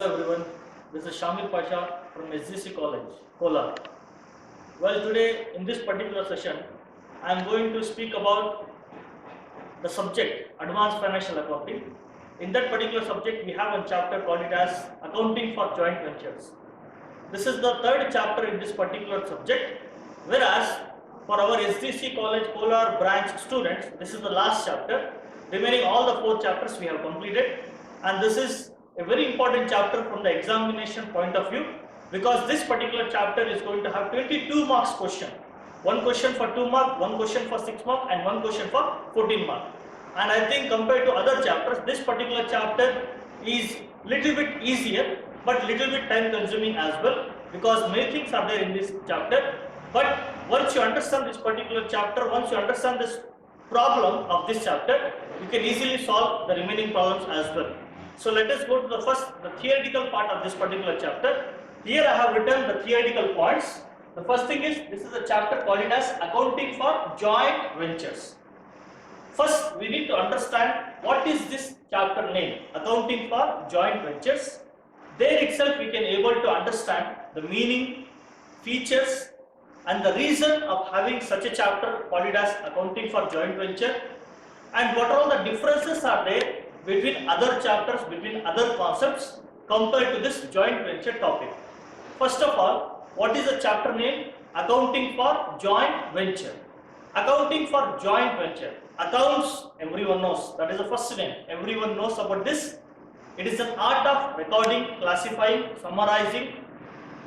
Everyone, this is Shamil Pasha from SGC College, Kolar. Well, today in this particular session, I am going to speak about the subject Advanced Financial Accounting. In that particular subject, we have one chapter called it as Accounting for Joint Ventures. This is the third chapter in this particular subject, whereas for our SGC College Kolar branch students, this is the last chapter. Remaining all the 4 chapters we have completed, and this is a very important chapter from the examination point of view, because this particular chapter is going to have 22 marks question. One question for 2 marks, one question for 6 marks, and one question for 14 marks. And I think compared to other chapters, this particular chapter is little bit easier, but little bit time consuming as well, because many things are there in this chapter. But once you understand this particular chapter, once you understand this problem of this chapter, you can easily solve the remaining problems as well. So let us go to the theoretical part of this particular chapter. Here I have written the theoretical points. The first thing is, this is a chapter called it as Accounting for Joint Ventures. First, we need to understand what is this chapter name, Accounting for Joint Ventures. There itself we can able to understand the meaning, features, and the reason of having such a chapter called it as Accounting for Joint Venture, and what all the differences are there between other chapters, between other concepts compared to this joint venture topic. First of all, what is the chapter name? Accounting for Joint Venture. Accounting for Joint Venture. Accounts, everyone knows. That is the first name. Everyone knows about this. It is an art of recording, classifying, summarizing,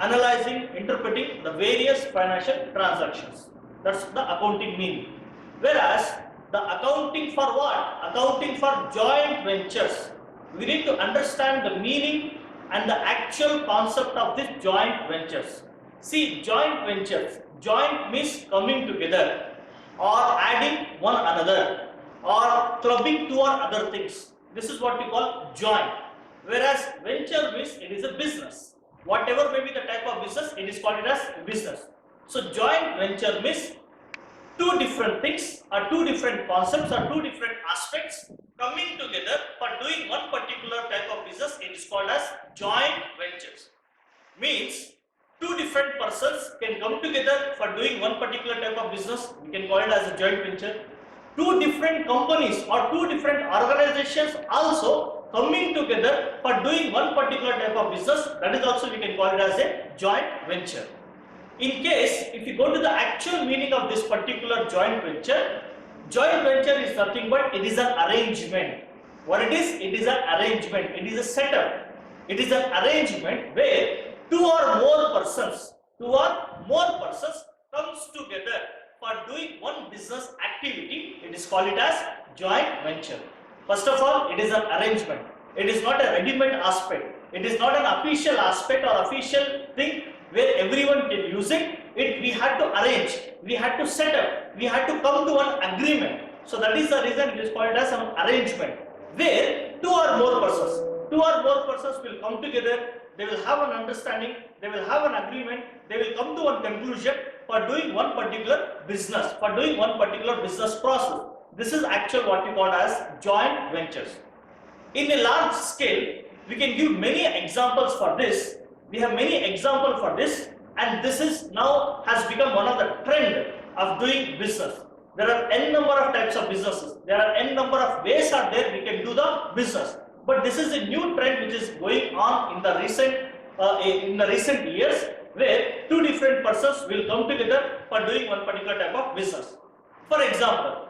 analyzing, interpreting the various financial transactions. That's the accounting meaning. Whereas the accounting for what? Accounting for joint ventures. We need to understand the meaning and the actual concept of this joint ventures. See, joint ventures. Joint means coming together or adding one another or clubbing two or other things. This is what we call joint. Whereas venture means it is a business. Whatever may be the type of business, it is called as business. So joint venture means two different things or two different concepts or two different aspects coming together for doing one particular type of business. It is called as joint ventures. Means two different persons can come together for doing one particular type of business. We can call it as a joint venture. Two different companies or two different organizations also coming together for doing one particular type of business. That is also we can call it as a joint venture. In case, if you go to the actual meaning of this particular joint venture is nothing but it is an arrangement. What it is? It is an arrangement. It is a setup. It is an arrangement where two or more persons comes together for doing one business activity. It is called it as joint venture. First of all, it is an arrangement. It is not a ready-made aspect. It is not an official aspect or official thing where everyone can use it. We had to arrange, we had to set up, we had to come to an agreement. So that is the reason it is called as an arrangement, where two or more persons will come together, they will have an understanding, they will have an agreement, they will come to one conclusion for doing one particular business, for doing one particular business process. This is actually what we call as joint ventures. In a large scale, we can give many examples for this. We have many examples for this, and this is now has become one of the trend of doing business. There are n number of types of businesses. There are n number of ways are there we can do the business. But this is a new trend which is going on in the recent years, where two different persons will come together for doing one particular type of business. For example,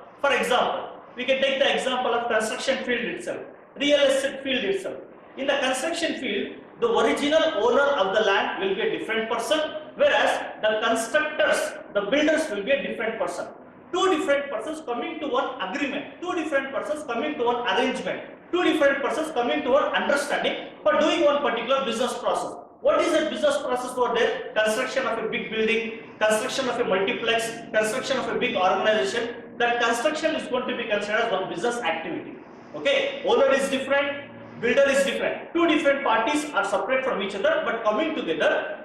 we can take the example of construction field itself, real estate field itself. In the construction field, the original owner of the land will be a different person, whereas the constructors, the builders will be a different person. Two different persons coming to one agreement, two different persons coming to one arrangement, two different persons coming to one understanding for doing one particular business process. What is that business process for there? Construction of a big building, construction of a multiplex, construction of a big organization. That construction is going to be considered as one business activity. Okay, owner is different, builder is different. Two different parties are separate from each other, but coming together,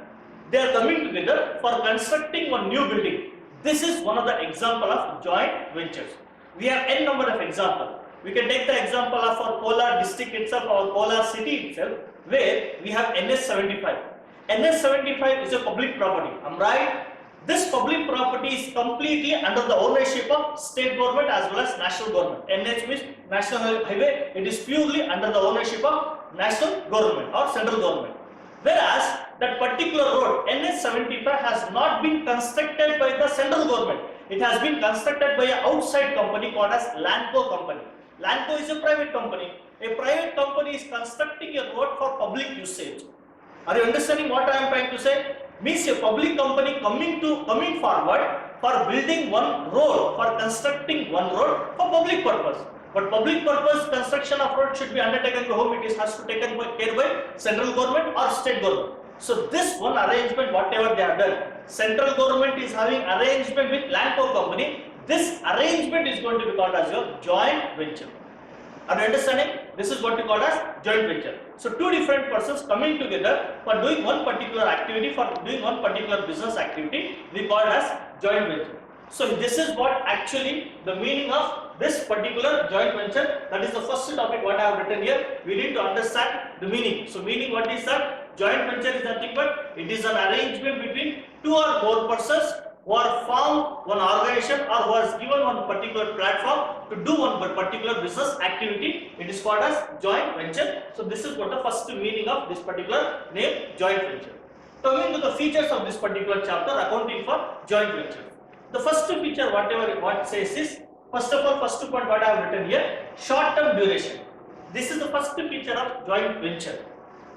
they are coming together for constructing one new building. This is one of the example of joint ventures. We have n number of examples. We can take the example of our Kolar district itself, our Kolar city itself, where we have NS75. NS75 is a public property. I'm right. This public property is completely under the ownership of state government as well as national government. NH means national highway. It is purely under the ownership of national government or central government. Whereas that particular road NH75 has not been constructed by the central government. It has been constructed by an outside company called as Lanco company. Lanco is a private company. A private company is constructing a road for public usage. Are you understanding what I am trying to say? Means a public company coming forward for building one road, for constructing one road for public purpose. But public purpose construction of road should be undertaken by whom? It has to be taken care by central government or state government. So this one arrangement, whatever they have done, central government is having arrangement with Lanco company. This arrangement is going to be called as your joint venture. Are you understanding? This is what we call as joint venture. So two different persons coming together for doing one particular activity, for doing one particular business activity, we call it as joint venture. So this is what actually the meaning of this particular joint venture. That is the first topic what I have written here. We need to understand the meaning. So meaning, what is that? Joint venture is nothing but it is an arrangement between two or more persons who are formed one organization or who has given one particular platform to do one particular business activity. It is called as joint venture. So this is what the first meaning of this particular name, joint venture. Coming to the features of this particular chapter, accounting for joint venture. The first feature, what says is, first of all, first point what I have written here, short-term duration. This is the first feature of joint venture.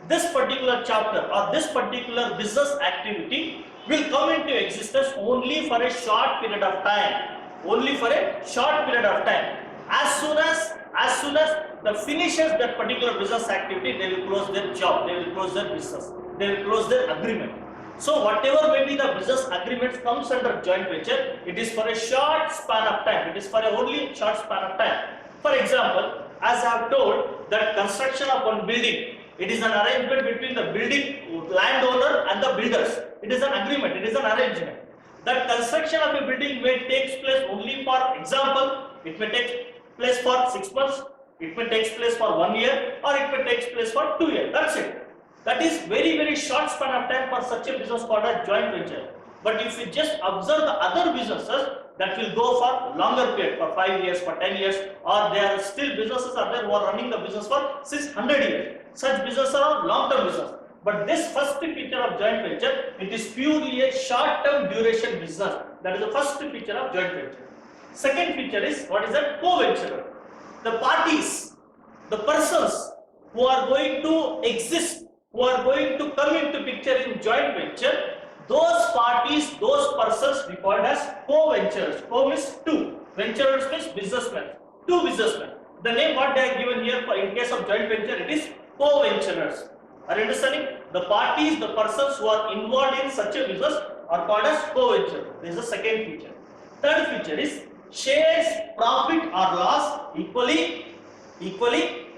This particular chapter or this particular business activity will come into existence only for a short period of time. Only for a short period of time. As soon as the finishes that particular business activity, they will close their job, they will close their business, they will close their agreement. So whatever may be the business agreement comes under joint venture, it is for a short span of time. It is for a only short span of time. For example, as I have told that construction of one building, it is an arrangement between the building landowner and the builders. It is an agreement, it is an arrangement. That construction of a building may take place only, for example, it may take place for 6 months, it may take place for 1 year, or it may take place for 2 years. That's it. That is very short span of time for such a business called a joint venture. But if you just observe the other businesses, that will go for longer period, for 5 years, for 10 years, or there are still businesses are there who are running the business for 600 years. Such businesses are long-term business. But this first feature of joint venture, it is purely a short-term duration business. That is the first feature of joint venture. Second feature is, what is that? Co-venture. The parties, the persons who are going to exist, who are going to come into picture in joint venture, those parties, those persons we called as co-venturers. Co means two. Venturers means businessmen. Two businessmen. The name what they are given here for in case of joint venture, it is co-venturers. Are you understanding? The parties, the persons who are involved in such a business are called as co-venture. This is the second feature. Third feature is shares profit or loss equally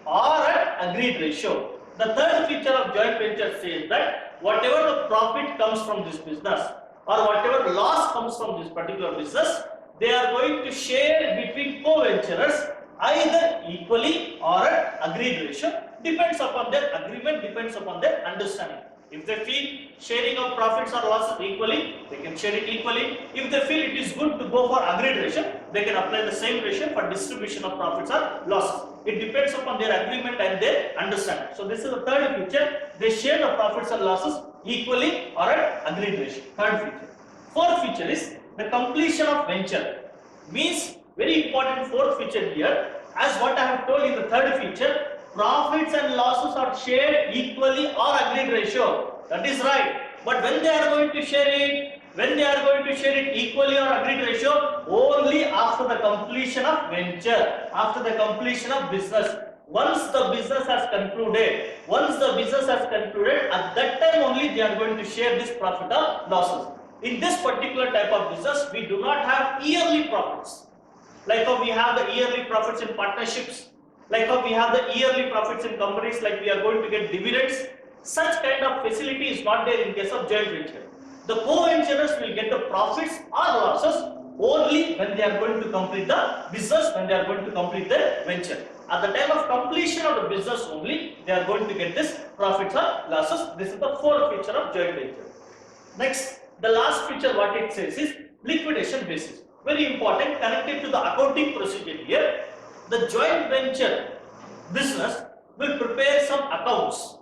or at agreed ratio. The third feature of joint venture says that whatever the profit comes from this business or whatever loss comes from this particular business, they are going to share between co-venturers either equally or at agreed ratio. Depends upon their agreement, depends upon their understanding. If they feel sharing of profits or losses equally, they can share it equally. If they feel it is good to go for agreed ratio, they can apply the same ratio for distribution of profits or losses. It depends upon their agreement and their understanding. So this is the third feature. They share the profits and losses equally or at agreed ratio. Third feature. Fourth feature is the completion of venture. Means very important fourth feature here. As what I have told in the third feature, profits and losses are shared equally or agreed ratio. That is right. But when they are going to share it, equally or agreed ratio, only after the completion of venture, after the completion of business. Once the business has concluded, at that time only they are going to share this profit or losses. In this particular type of business, we do not have yearly profits. Like how we have the yearly profits in partnerships, like how we have the yearly profits in companies, like we are going to get dividends. Such kind of facility is not there in case of joint venture. The co-venturers will get the profits or losses only when they are going to complete the business, when they are going to complete the venture. At the time of completion of the business only, they are going to get this profits or losses. This is the fourth feature of joint venture. Next, the last feature what it says is liquidation basis. Very important, connected to the accounting procedure here. The joint venture business will prepare some accounts.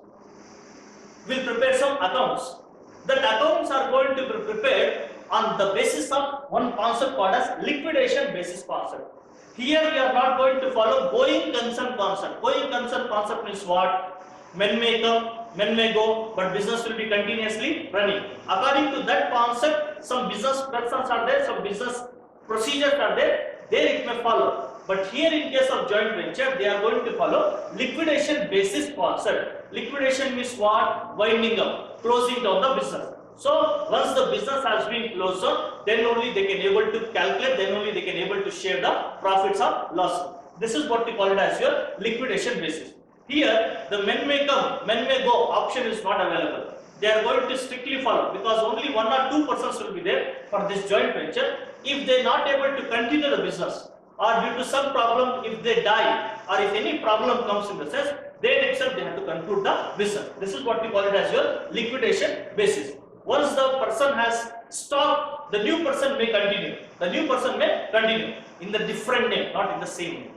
That accounts are going to be prepared on the basis of one concept called as liquidation basis concept. Here we are not going to follow going concern concept. Going concern concept means what? Men may come, men may go, but business will be continuously running. According to that concept, some business persons are there, some business procedures are there, there it may follow. But here in case of joint venture, they are going to follow liquidation basis concept. Liquidation means what? Winding up, closing down the business. So once the business has been closed down, then only they can able to calculate, then only they can able to share the profits or loss. This is what we call it as your liquidation basis. Here the men may come, men may go option is not available. They are going to strictly follow because only 1 or 2 persons will be there for this joint venture. If they are not able to continue the business, or due to some problem, if they die, or if any problem comes in the sense, then itself they have to conclude the business. This is what we call it as your liquidation basis. Once the person has stopped, the new person may continue. The new person may continue in the different name, not in the same name.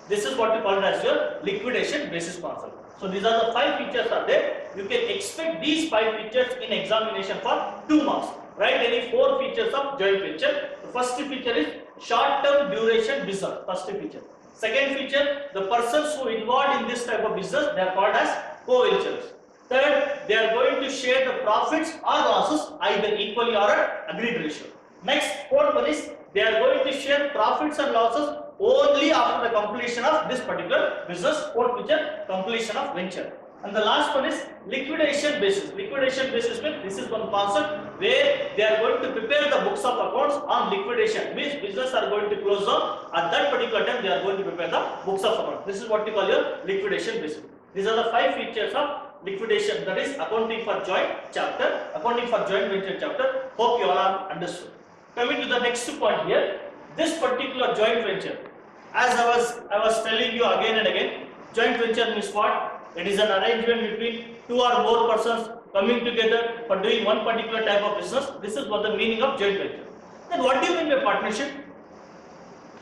This is what we call it as your liquidation basis concept. So these are the 5 features are there. You can expect these 5 features in examination for 2 marks. Write any 4 features of joint venture. The first feature is short-term duration business. First feature. Second feature, the persons who involved in this type of business, they are called as co-venturers. Third, they are going to share the profits or losses either equally or at agreed ratio. Next, fourth one is they are going to share profits and losses only after the completion of this particular business. Fourth feature, completion of venture. And the last one is liquidation basis. Liquidation basis means this is one concept where they are going to prepare the books of accounts on liquidation. Means business are going to close down. At that particular time, they are going to prepare the books of accounts. This is what we call your liquidation basis. These are the 5 features of liquidation, that is accounting for joint chapter, accounting for joint venture chapter. Hope you all have understood. Coming to the next point here, this particular joint venture, as I was telling you again and again, joint venture means what? It is an arrangement between 2 or more persons coming together for doing one particular type of business. This is what the meaning of joint venture. Then what do you mean by partnership?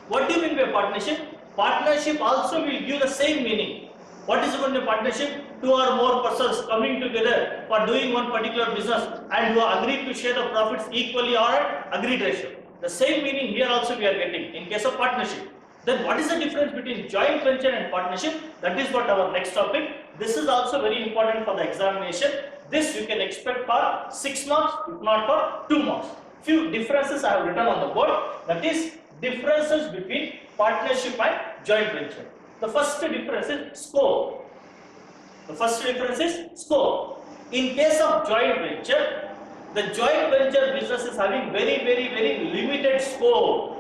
What do you mean by partnership? Partnership also will give the same meaning. What is about the partnership? 2 or more persons coming together for doing one particular business and who are agreed to share the profits equally or at agreed ratio. The same meaning here also we are getting in case of partnership. Then what is the difference between joint venture and partnership? That is what our next topic. This is also very important for the examination. This you can expect for 6 marks, if not for 2 marks. Few differences I have written on the board. That is differences between partnership and joint venture. The first difference is scope. In case of joint venture, the joint venture business is having very limited scope.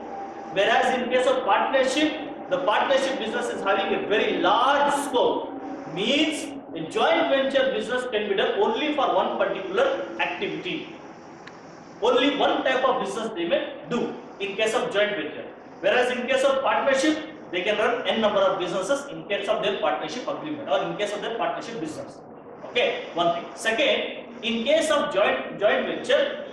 Whereas in case of partnership, the partnership business is having a very large scope. Means a joint venture business can be done only for one particular activity. Only one type of business they may do in case of joint venture. Whereas in case of partnership, they can run n number of businesses in case of their partnership agreement or in case of their partnership business. Okay, one thing. Second, in case of joint venture,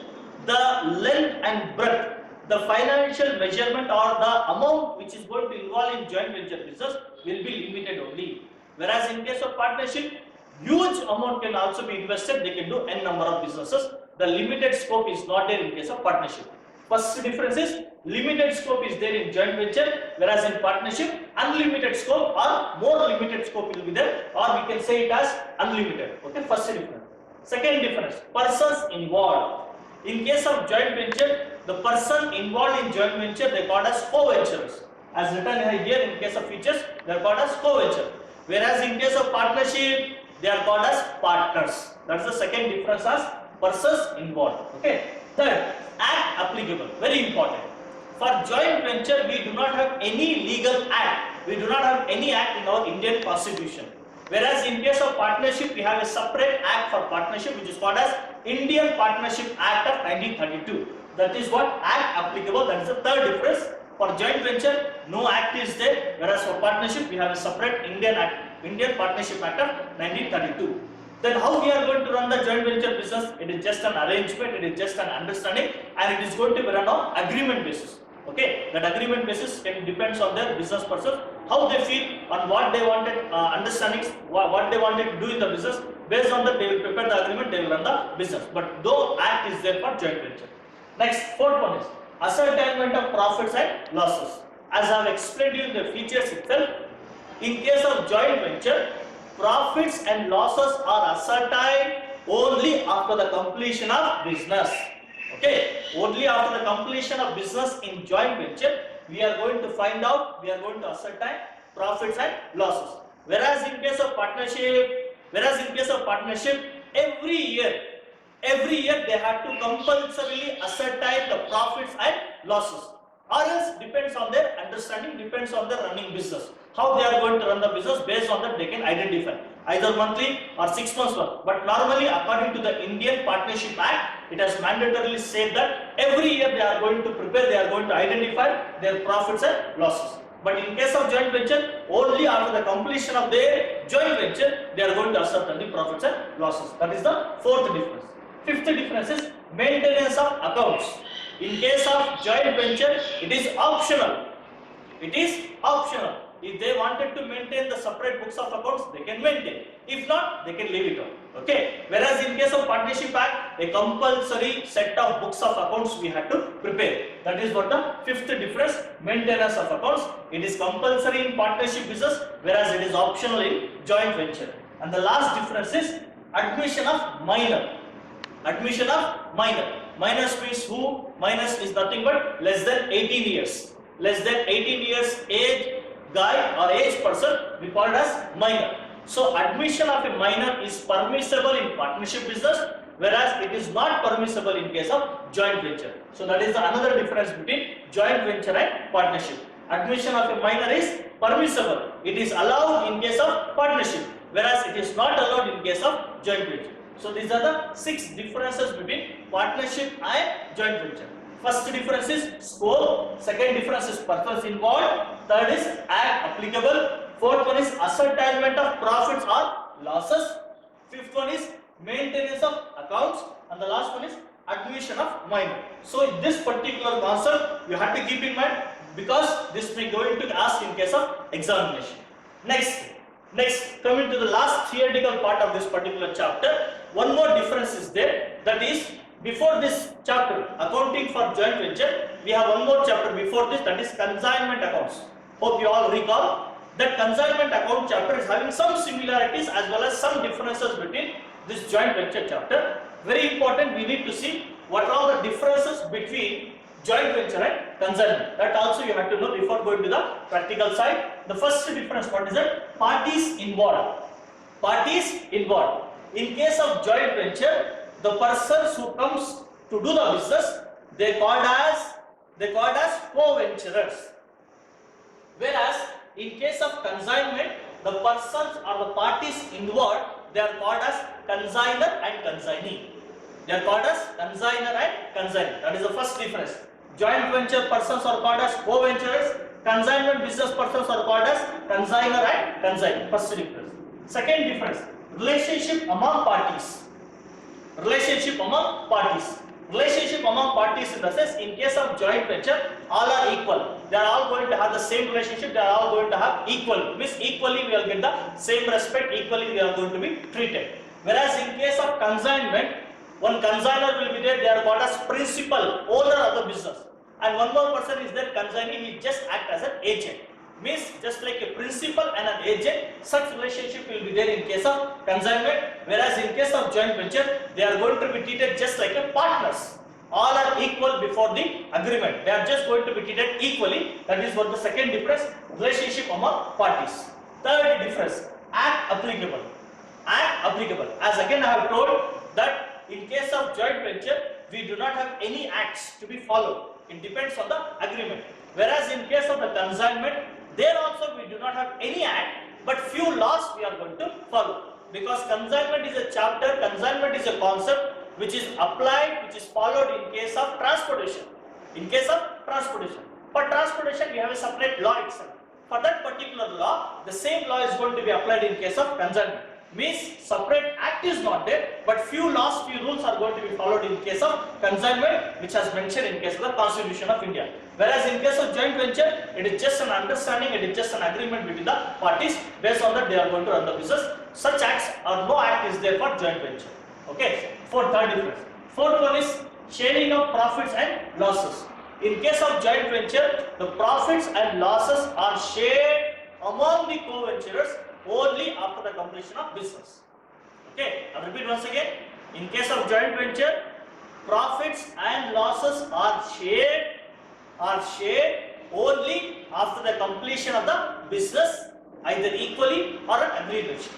the length and breadth, the financial measurement or the amount which is going to involve in joint venture business will be limited only. Whereas in case of partnership, huge amount can also be invested. They can do n number of businesses. The limited scope is not there in case of partnership. First difference is limited scope is there in joint venture, whereas in partnership, unlimited scope or more limited scope will be there, or we can say it as unlimited. Okay, first difference. Second difference, persons involved. In case of joint venture, the person involved in joint venture they are called as co-venturers. As written here in case of features, they are called as co-venture. Whereas in case of partnership, they are called as partners. That is the second difference as persons involved. Okay. Third, act applicable. Very important. For joint venture, we do not have any legal act. We do not have any act in our Indian Constitution. Whereas in case of partnership, we have a separate act for partnership which is called as Indian Partnership Act of 1932. That is what act applicable. That is the third difference. For joint venture, no act is there, whereas for partnership, we have a separate Indian Partnership Act of 1932. Then how we are going to run the joint venture business? It is just an arrangement, it is just an understanding, and it is going to be run on agreement basis. Okay, that agreement basis depends on their business person, how they feel, on what they wanted, understandings, what they wanted to do in the business. Based on that, they will prepare the agreement, they will run the business. But no act is there for joint venture. Next, fourth one is ascertainment of profits and losses. As I have explained you in the features itself, in case of joint venture, profits and losses are ascertained only after the completion of business. Okay, only after the completion of business in joint venture, we are going to find out, we are going to ascertain profits and losses. Whereas in case of partnership, every year they have to compulsorily ascertain the profits and losses, or else depends on their understanding, depends on their running business, how they are going to run the business. Based on that, they can identify either monthly or 6 months one. But normally, according to the Indian Partnership Act, it has mandatorily said that every year they are going to prepare, they are going to identify their profits and losses. But in case of joint venture, only after the completion of their joint venture, they are going to ascertain the profits and losses. That is the fourth difference. Fifth difference is maintenance of accounts. In case of joint venture, it is optional. It is optional. If they wanted to maintain the separate books of accounts, they can maintain. If not, they can leave it out. Okay. Whereas in case of Partnership Act, a compulsory set of books of accounts we have to prepare. That is what the fifth difference, maintenance of accounts. It is compulsory in partnership business, whereas it is optional in joint venture. And the last difference is admission of minor. Admission of minor. Minors means who? Minors is nothing but less than 18 years. Less than 18 years age guy or age person, we call it as minor. So admission of a minor is permissible in partnership business, whereas it is not permissible in case of joint venture. So that is another difference between joint venture and partnership. Admission of a minor is permissible. It is allowed in case of partnership, whereas it is not allowed in case of joint venture. So these are the 6 differences between partnership and joint venture. First difference is scope, second difference is purpose involved, third is act applicable, fourth one is ascertainment of profits or losses, fifth one is maintenance of accounts, and the last one is admission of minor. So this particular concept you have to keep in mind, because this may going to ask in case of examination. Next, coming to the last theoretical part of this particular chapter, one more difference is there, that is, before this chapter, accounting for joint venture, we have one more chapter before this, that is consignment accounts. Hope you all recall that consignment account chapter is having some similarities as well as some differences between this joint venture chapter. Very important, we need to see what are the differences between joint venture and consignment. That also you have to know before going to the practical side. The first difference, what is that? Parties involved. Parties involved. In case of joint venture, the persons who comes to do the business, they called as co-venturers. Whereas in case of consignment, the persons or the parties involved, they are called as consignor and consignee. They are called as consignor and consignee. That is the first difference. Joint venture persons are called as co-venturers. Consignment business persons are called as consignor and consignee. First difference. Second difference, relationship among parties. Relationship among parties. Relationship among parties in the sense, in case of joint venture, all are equal. They are all going to have the same relationship. They are all going to have equal. Means equally we will get the same respect. Equally we are going to be treated. Whereas in case of consignment, one consignor will be there. They are called as principal, owner of the business, and one more person is there, consignee. He just act as an agent. Means just like a principal and an agent, such relationship will be there in case of consignment, whereas in case of joint venture, they are going to be treated just like a partners. All are equal before the agreement. They are just going to be treated equally. That is what the second difference, relationship among parties. Third difference, act applicable. Act applicable. As again I have told that in case of joint venture, we do not have any acts to be followed. It depends on the agreement. Whereas in case of the consignment, there also we do not have any act, but few laws we are going to follow. Because consignment is a chapter, consignment is a concept, which is applied, which is followed in case of transportation. In case of transportation. For transportation, we have a separate law itself. For that particular law, the same law is going to be applied in case of consignment. Means separate act is not there, but few laws, few rules are going to be followed in case of consignment, which has mentioned in case of the Constitution of India. Whereas in case of joint venture, it is just an understanding, it is just an agreement between the parties. Based on that, they are going to run the business. Such acts or no act is there for joint venture. Okay. Third difference. Fourth one is sharing of profits and losses. In case of joint venture, the profits and losses are shared among the co-venturers only after the completion of business. Okay, I'll repeat once again. In case of joint venture, profits and losses are shared only after the completion of the business, either equally or an agreed ratio.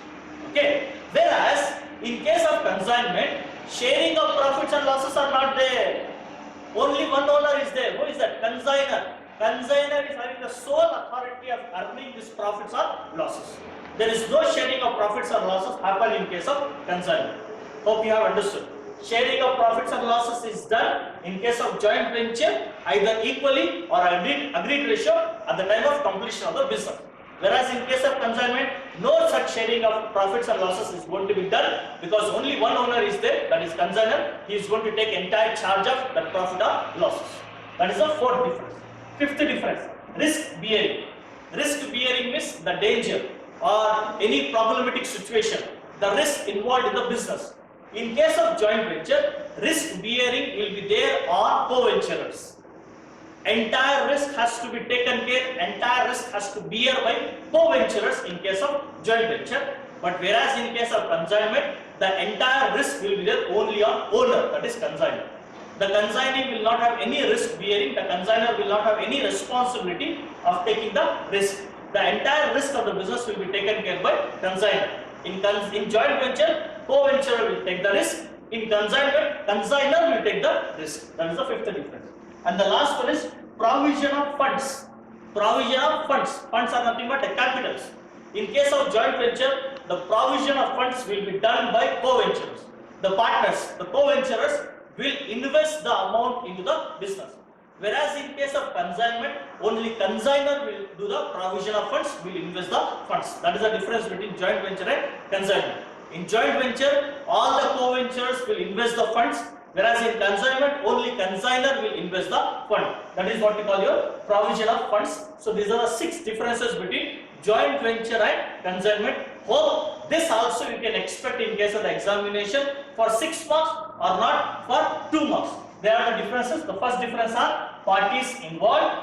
Okay, whereas in case of consignment, sharing of profits and losses are not there. Only one owner is there. Who is that? Consigner. Consigner is having the sole authority of earning these profits or losses. There is no sharing of profits or losses happen in case of consignment. Hope you have understood. Sharing of profits and losses is done in case of joint venture, either equally or agreed ratio at the time of completion of the business. Whereas in case of consignment, no such sharing of profits and losses is going to be done, because only one owner is there, that is consigner. He is going to take entire charge of that profit or losses. That is the fourth difference. Fifth difference, risk bearing. Risk bearing means the danger or any problematic situation, the risk involved in the business. In case of joint venture, risk bearing will be there on co-venturers. Entire risk has to be taken care, entire risk has to be bear by co-venturers in case of joint venture. But whereas in case of consignment, the entire risk will be there only on owner, that is consignor. The consignee will not have any risk bearing, the consignor will not have any responsibility of taking the risk. The entire risk of the business will be taken care by consignor. In joint venture, co-venturer will take the risk. In consignment, consignor will take the risk. That is the fifth difference. And the last one is provision of funds. Provision of funds. Funds are nothing but capitals. In case of joint venture, the provision of funds will be done by co-venturers. The partners, the co-venturers will invest the amount into the business. Whereas in case of consignment, only consignor will do the provision of funds, will invest the funds. That is the difference between joint venture and consignment. In joint venture, all the co-venturers will invest the funds, whereas in consignment, only consignor will invest the fund. That is what we call your provision of funds. So these are the 6 differences between joint venture and consignment. Hope this also you can expect in case of the examination for 6 marks or not for 2 marks. There are the differences. The first difference are parties involved,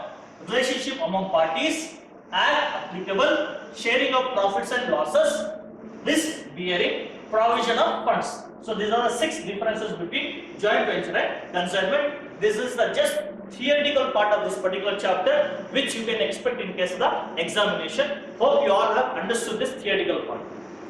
relationship among parties, and applicable, sharing of profits and losses, risk bearing, provision of funds. So these are the 6 differences between joint venture and consignment. This is the just theoretical part of this particular chapter, which you can expect in case of the examination. Hope you all have understood this theoretical part.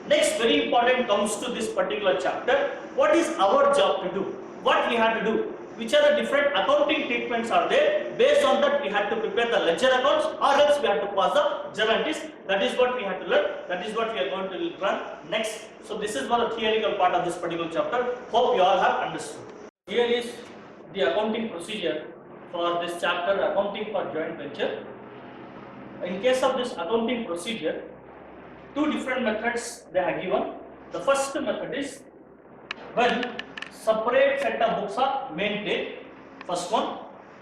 Next, very important comes to this particular chapter. What is our job to do? What we have to do? Which are the different accounting treatments are there? Based on that, we have to prepare the ledger accounts, or else we have to pass the journal entries. That is what we have to learn. That is what we are going to learn next. So this is one of the theoretical part of this particular chapter. Hope you all have understood. Here is the accounting procedure for this chapter, accounting for joint venture. In case of this accounting procedure, 2 different methods they have given. The first method is when separate set of books are maintained. First one.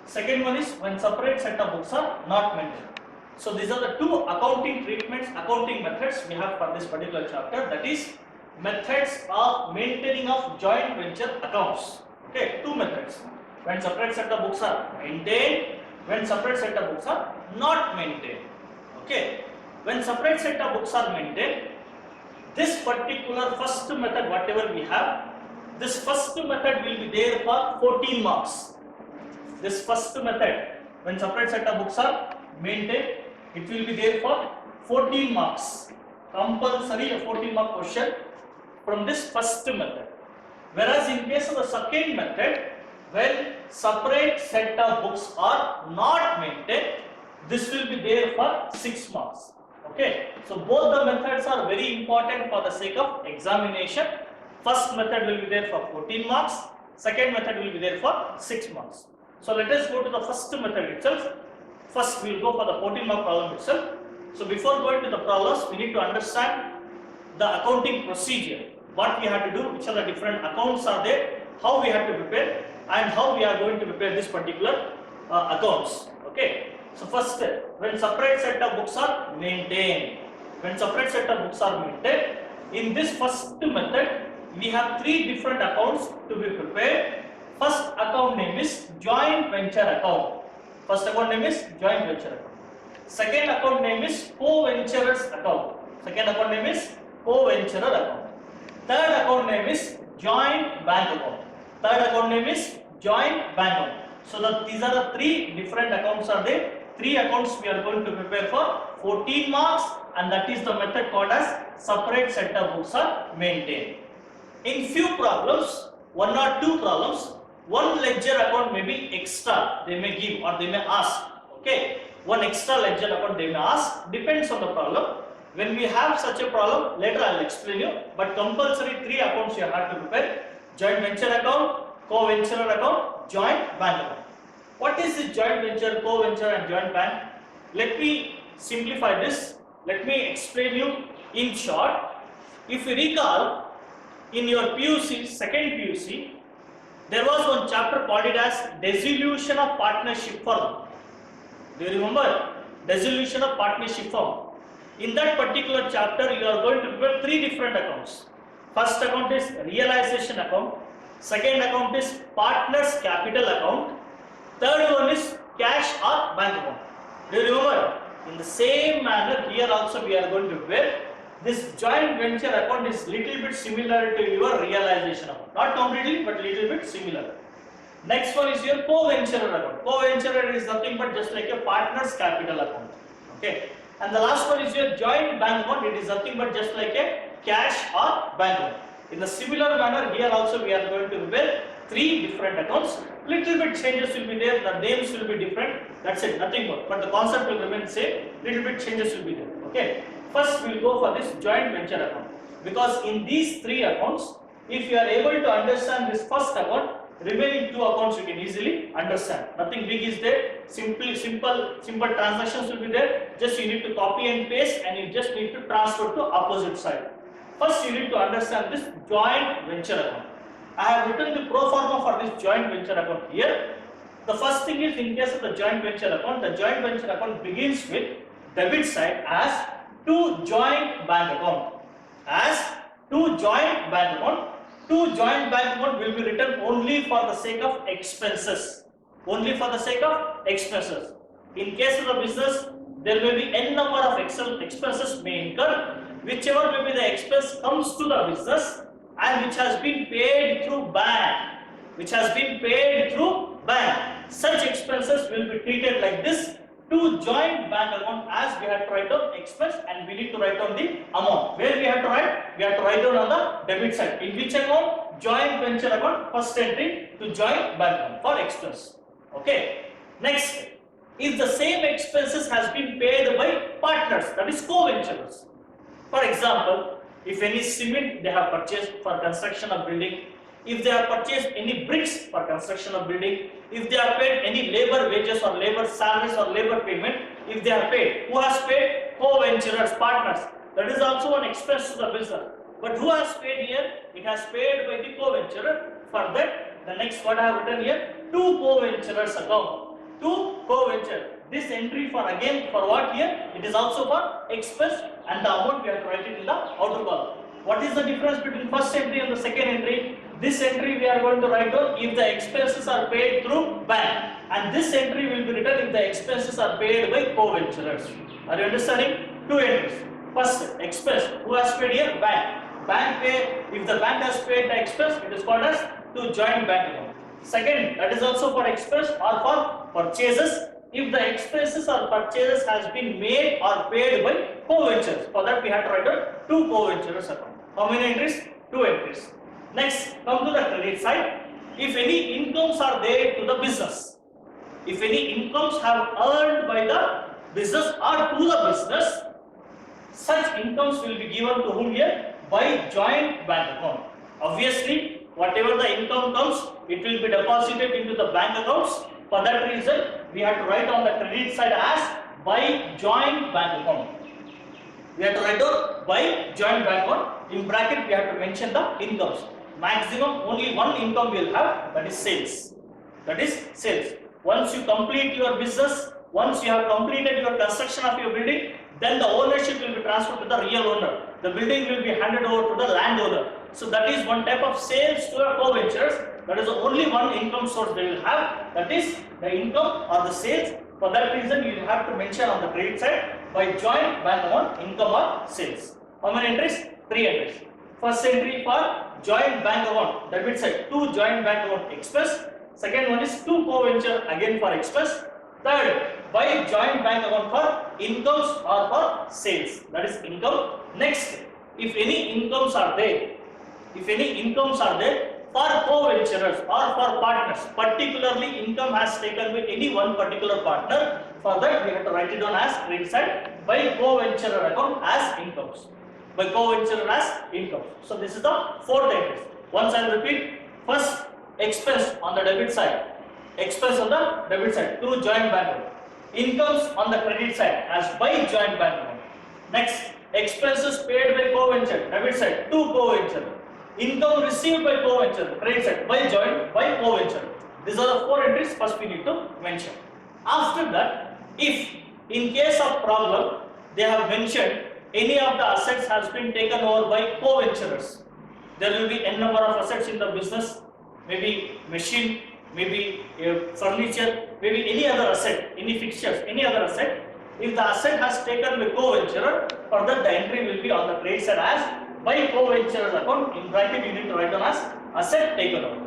Second one is when separate set of books are not maintained. So these are the 2 accounting treatments, accounting methods we have for this particular chapter. That is methods of maintaining of joint venture accounts. Okay, 2 methods. When separate set of books are maintained, when separate set of books are not maintained. Okay, when separate set of books are maintained, this particular first method, whatever we have, this first method will be there for 14 marks. This first method, when separate set of books are maintained, it will be there for 14 marks. Compulsory a 14 mark question from this first method. Whereas in case of the second method, when separate set of books are not maintained, this will be there for 6 marks. Okay, so both the methods are very important for the sake of examination. First method will be there for 14 marks. Second method will be there for 6 marks. So let us go to the first method itself. First we will go for the 14 mark problem itself. So before going to the problems, we need to understand the accounting procedure. What we have to do, which are the different accounts are there, how we have to prepare, and how we are going to prepare this particular accounts. Okay. So first, when separate set of books are maintained, in this first method, we have 3 different accounts to be prepared. First account name is joint venture account. Second account name is co-venturers account. Third account name is joint bank account. So these are the 3 different accounts are there. 3 accounts we are going to prepare for 14 marks, and that is the method called as separate set of books are maintained. In few problems, 1 or 2 problems, one ledger account may be extra, they may give or they may ask. Okay, one extra ledger account they may ask, depends on the problem. When we have such a problem, later I will explain you, but compulsory 3 accounts you have to prepare: joint venture account, co-venture account, joint bank account. What is this joint venture, co-venture and joint bank? Let me simplify this. Let me explain you in short. If you recall, in your PUC, second PUC, there was one chapter called it as dissolution of partnership firm. Do you remember? Dissolution of partnership firm. In that particular chapter, you are going to prepare 3 different accounts. First account is realization account. Second account is partners capital account. Third one is cash or bank account. Do you remember? In the same manner, here also we are going to prepare. This joint venture account is little bit similar to your realization account. Not completely, but little bit similar. Next one is your co-venture account. Co-venture is nothing but just like a partner's capital account. Okay. And the last one is your joint bank account. It is nothing but just like a cash or bank account. In the similar manner, here also we are going to prepare 3 different accounts. Little bit changes will be there. The names will be different. That's it. Nothing more. But the concept will remain same. Little bit changes will be there. Okay. First, we will go for this joint venture account, because in these 3 accounts, if you are able to understand this first account, remaining 2 accounts you can easily understand. Nothing big is there. Simple transactions will be there. Just you need to copy and paste, and you just need to transfer to opposite side. First, you need to understand this joint venture account. I have written the pro forma for this joint venture account here. The first thing is, in case of the joint venture account, the joint venture account begins with debit side as to joint bank account. Two joint bank account will be written only for the sake of expenses. In case of the business, there may be n number of expenses may incur. Whichever may be the expense comes to the business and which has been paid through bank. Such expenses will be treated like this. To joint bank account, as we have to write down expense and we need to write down the amount. Where we have to write? We have to write down on the debit side. In which account? Joint venture account, first entry to joint bank account for expense. Okay. Next, if the same expenses has been paid by partners, that is co-venturers. For example, if any cement they have purchased for construction of building, if they have purchased any bricks for construction of building, if they have paid any labor wages or labor salaries or labor payment, if they have paid, who has paid? Co-venturers, partners. That is also an expense to the business. But who has paid here? It has paid by the co-venturer. For that, the next what I have written here, to co-venturers account. To co-venture. This entry for what here? It is also for expense, and the amount we have to write it in the outer column. What is the difference between first entry and the second entry? This entry we are going to write down if the expenses are paid through bank, and this entry will be written if the expenses are paid by co-venturers. Are you understanding? 2 entries. First, expense. Who has paid here? Bank. Bank pay. If the bank has paid the expense, it is called as to joint bank account. Second, that is also for expense or for purchases. If the expenses or purchases has been made or paid by co-ventures, for that we have to write down to co-venturers account. How many entries? 2 entries. Next, come to the credit side. If any incomes are there to the business, if any incomes have earned by the business or to the business, such incomes will be given to whom here? By joint bank account. Obviously, whatever the income comes, it will be deposited into the bank accounts. For that reason, we have to write on the credit side as by joint bank account. We have to write down by joint bank account. In bracket, we have to mention the incomes. Maximum only one income we will have, that is sales. That is sales. Once you complete your business, once you have completed your construction of your building, then the ownership will be transferred to the real owner. The building will be handed over to the landowner. So that is one type of sales to a co-ventures. That is the only one income source they will have. That is the income or the sales. For that reason, you will have to mention on the credit side by joint bank account income or sales. How many entries? 3 entries. First entry for joint bank account, debit side, 2 joint bank account expense. Second one is 2 co-venture again for expense. Third, by joint bank account for incomes or for sales, that is income. Next, if any incomes are there, for co-venturers or for partners, particularly income has taken by any one particular partner, for that we have to write it down as credit side by co-venturer account as incomes. By co-venturer as incomes. So this is the 4th entry. Once I repeat, first expense on the debit side, expense on the debit side, 2 joint bank account. Incomes on the credit side as by joint bank account. Next, expenses paid by co-venture, debit side, 2 co-venture. Income received by co-venture, credit side, by joint, by co-venture. These are the 4 entries first we need to mention. After that, if in case of problem, they have mentioned any of the assets has been taken over by co-venturers. There will be n number of assets in the business, maybe machine, maybe furniture, maybe any other asset, any fixtures, any other asset. If the asset has taken by co-venturer, for that the entry will be on the credit side as by co-venturer's account. In bracket you need to write down as asset taken over.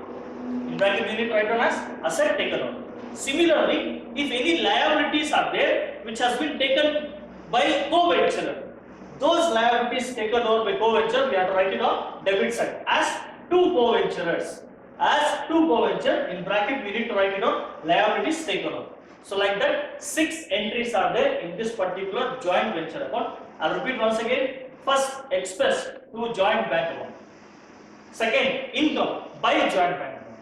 In bracket you need to write down as asset taken over. Similarly, if any liabilities are there which has been taken by co-venturer, those liabilities taken over by co-venture, we have to write it on debit side as 2 co-venturers. As 2 co-venture, in bracket we need to write it on liabilities taken over. So like that, 6 entries are there in this particular joint venture account. I'll repeat once again. First, expense to joint bank account. Second, income by joint bank account.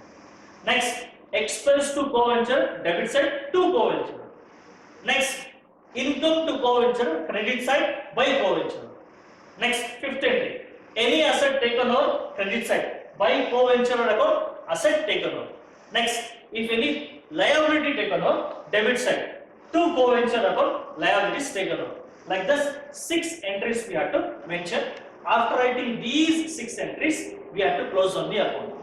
Next, expense to co-venture, debit side to co-venture. Next, income to co-venture, credit side by co-venture. Next, 5th entry, any asset taken over, credit side by co-venture account, asset taken over. Next, if any liability taken over, debit side to co-venture account, liabilities taken over. Like this, 6 entries we have to mention. After writing these 6 entries, we have to close on the account.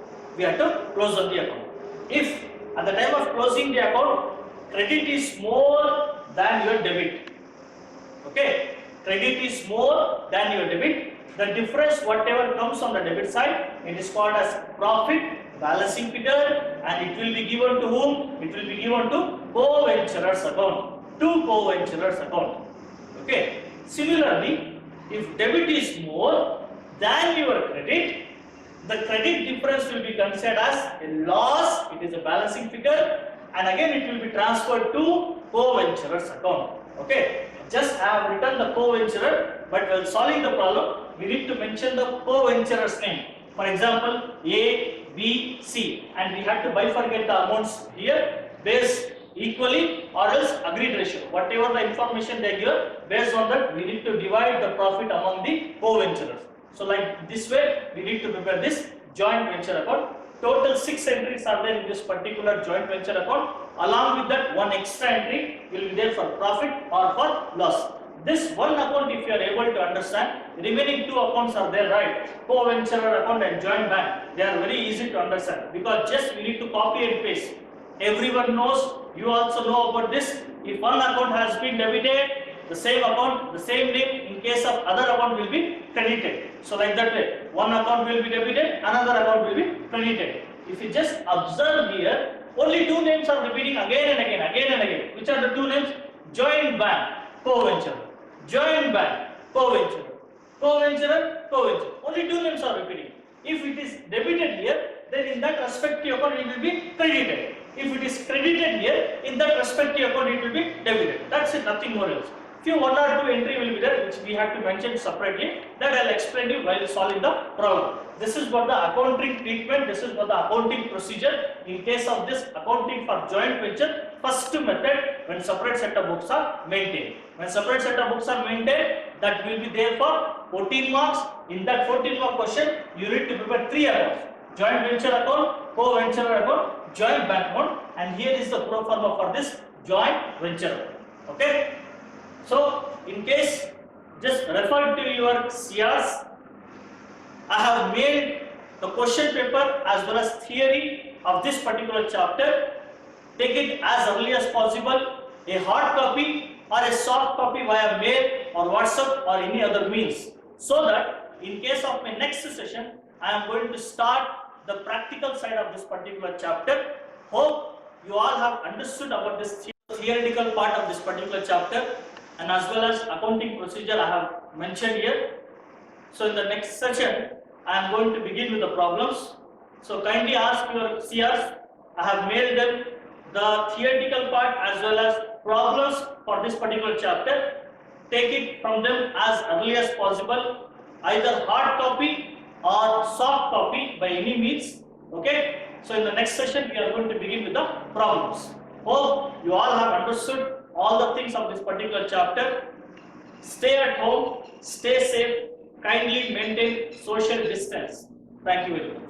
If at the time of closing the account, credit is more than your debit. Okay, credit is more than your debit. The difference, whatever comes on the debit side, it is called as profit, balancing figure, and it will be given to whom? It will be given to co-venturers account, to co-venturers account. Okay. Similarly, if debit is more than your credit, the credit difference will be considered as a loss. It is a balancing figure, and again it will be transferred to co-venturers account. Okay. Just I have written the co-venturer, but while solving the problem, we need to mention the co-venturer's name. For example, A, B, C, and we have to bifurcate the amounts here based equally or else agreed ratio. Whatever the information they give, based on that we need to divide the profit among the co-venturers. So like this way we need to prepare this joint venture account. Total 6 entries are there in this particular joint venture account. Along with that, one extra entry will be there for profit or for loss. This one account, if you are able to understand, remaining 2 accounts are there, right? Co-venturer account and joint bank. They are very easy to understand because just we need to copy and paste. Everyone knows, you also know about this. If one account has been debited, the same account, the same name, in case of other account will be credited. So like that way, one account will be debited, another account will be credited. If you just observe here, only 2 names are repeating again and again. Which are the 2 names? Joint bank, co-venture. Joint bank, co-venture. Co-venture. Only 2 names are repeating. If it is debited here, then in that respective account it will be credited. If it is credited here, in that respective account it will be debited. That's it, nothing more else. Few one or two entry will be there which we have to mention separately, that I'll explain you while solving the problem. This is for the accounting treatment, this is for the accounting procedure. In case of this accounting for joint venture, first method, when separate set of books are maintained. When separate set of books are maintained, that will be there for 14 marks. In that 14 mark question, you need to prepare 3 accounts: joint venture account, co-venture account, joint bank account, and here is the pro forma for this joint venture account. Okay. So, in case, just refer to your CRs. I have made the question paper as well as theory of this particular chapter. Take it as early as possible, a hard copy or a soft copy via mail or WhatsApp or any other means, so that in case of my next session, I am going to start the practical side of this particular chapter. Hope you all have understood about this theoretical part of this particular chapter, and as well as accounting procedure I have mentioned here. So in the next session, I am going to begin with the problems. So kindly ask your CRs. I have mailed them the theoretical part as well as problems for this particular chapter. Take it from them as early as possible, either hard copy or soft copy by any means. Okay. So in the next session, we are going to begin with the problems. Hope you all have understood all the things of this particular chapter. Stay at home, stay safe, kindly maintain social distance. Thank you very much.